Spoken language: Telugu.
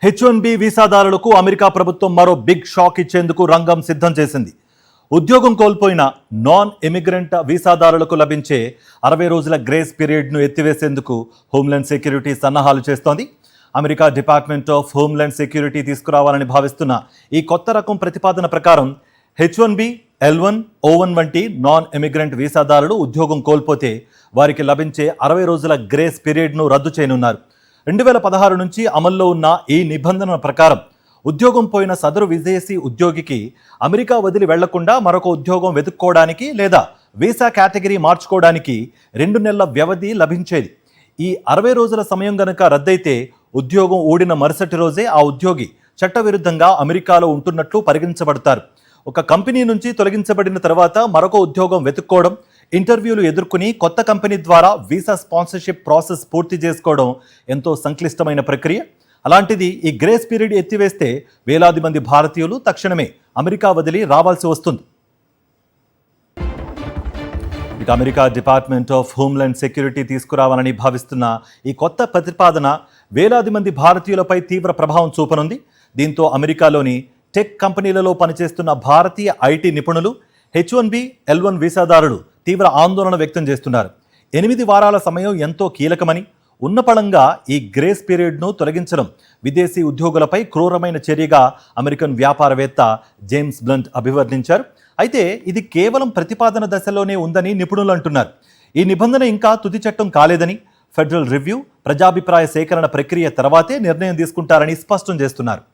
H1B వీసాదారులకు అమెరికా ప్రభుత్వం మరో బిగ్ షాక్ ఇచ్చేందుకు రంగం సిద్ధం చేసింది. ఉద్యోగం కోల్పోయిన నాన్ ఇమిగ్రెంట్ వీసాదారులకు లభించే 60 రోజుల గ్రేస్ పీరియడ్ను ఎత్తివేసేందుకు హోమ్లాండ్ సెక్యూరిటీ సన్నాహాలు చేస్తోంది. America department of homeland security తీసుకురావాలని భావిస్తున్న ఈ కొత్త రకం ప్రతిపాదన ప్రకారం H1B, L1, O1 వంటి నాన్ ఇమిగ్రెంట్ వీసాదారులు ఉద్యోగం కోల్పోతే వారికి లభించే 60 రోజుల గ్రేస్ పీరియడ్ను రద్దు చేయనున్నారు. 2016 నుంచి అమల్లో ఉన్న ఈ నిబంధన ప్రకారం ఉద్యోగం పోయిన సదరు విదేశీ ఉద్యోగికి అమెరికా వదిలి వెళ్లకుండా మరొక ఉద్యోగం వెతుక్కోవడానికి లేదా వీసా కేటగిరీ మార్చుకోవడానికి 2 నెలల వ్యవధి లభించేది. ఈ 60 రోజుల సమయం గనక రద్దయితే ఉద్యోగం ఊడిన మరుసటి రోజే ఆ ఉద్యోగి చట్టవిరుద్ధంగా అమెరికాలో ఉంటున్నట్లు పరిగణించబడతారు. ఒక కంపెనీ నుంచి తొలగించబడిన తర్వాత మరొక ఉద్యోగం వెతుక్కోవడం, ఇంటర్వ్యూలు ఎదుర్కొని కొత్త కంపెనీ ద్వారా వీసా స్పాన్సర్షిప్ ప్రాసెస్ పూర్తి చేసుకోవడం ఎంతో సంక్లిష్టమైన ప్రక్రియ. అలాంటిది ఈ గ్రేస్ పీరియడ్ ఎత్తివేస్తే వేలాది మంది భారతీయులు తక్షణమే అమెరికా వదిలి రావాల్సి వస్తుంది. ఇక America department of homeland security తీసుకురావాలని భావిస్తున్న ఈ కొత్త ప్రతిపాదన వేలాది మంది భారతీయులపై తీవ్ర ప్రభావం చూపనుంది. దీంతో అమెరికాలోని టెక్ కంపెనీలలో పనిచేస్తున్న భారతీయ ఐటీ నిపుణులు, H1B, L1 వీసాదారులు తీవ్ర ఆందోళన వ్యక్తం చేస్తున్నారు. 8 వారాల సమయం ఎంతో కీలకమని, ఉన్నపళంగా ఈ గ్రేస్ పీరియడ్ను తొలగించడం విదేశీ ఉద్యోగులపై క్రూరమైన చర్యగా అమెరికన్ వ్యాపారవేత్త జేమ్స్ బ్లంట్ అభివర్ణించారు. అయితే ఇది కేవలం ప్రతిపాదన దశలోనే ఉందని నిపుణులు అంటున్నారు. ఈ నిబంధన ఇంకా తుది చట్టం కాలేదని, ఫెడరల్ రివ్యూ, ప్రజాభిప్రాయ సేకరణ ప్రక్రియ తర్వాతే నిర్ణయం తీసుకుంటారని స్పష్టం చేస్తున్నారు.